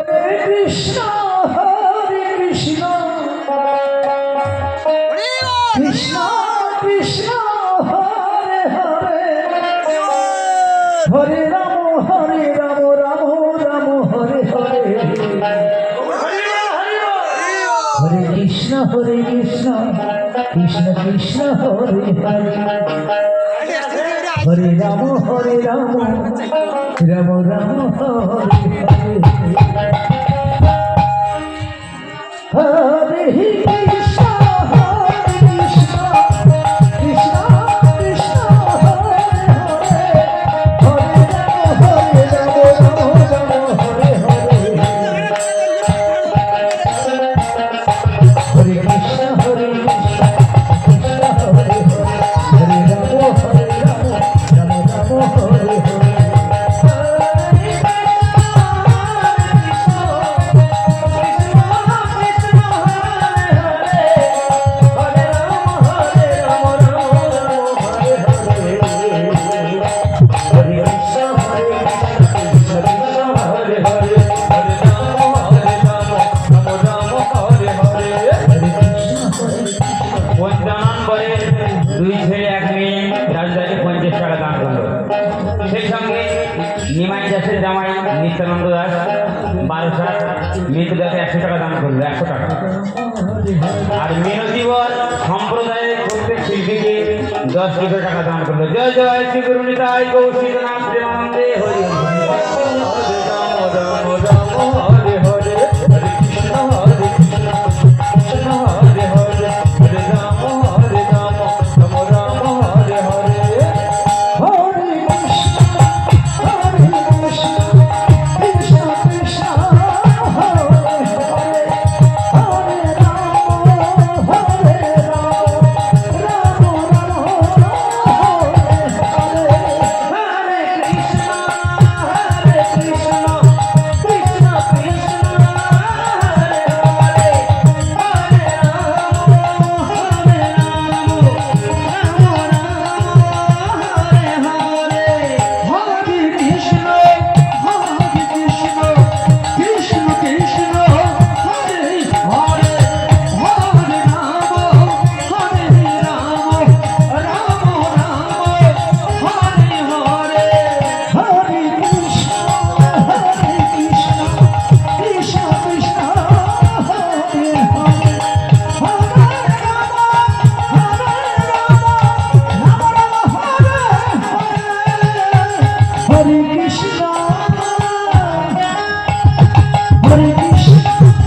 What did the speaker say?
কৃষ্ণ হরে কৃষ্ণ কৃষ্ণ কৃষ্ণ হরে হরে হরে রাম রাম রাম হরে হরে হরে কৃষ্ণ কৃষ্ণ কৃষ্ণ হরে হরে হরে রাম রাম রাম হরে হরে কৃষ্ণ কৃষ্ণ কৃষ্ণ হরে হরে হরে রাম হরে হরে হরে কৃষ্ণ হরে নিমাই দাসের জামাই নিত্যানন্দ দাস 1200 মৃত দাসে 100 টাকা দান করলো 100 টাকা। আর মিনতিবর সম্প্রদায়ের প্রত্যেক শিল্পীকে 10 কিলো টাকা দান করলো। জয় জয় শ্রী গুরু নিতাই গৌরীনাথ প্রেমানন্দে হরি Hare Krishna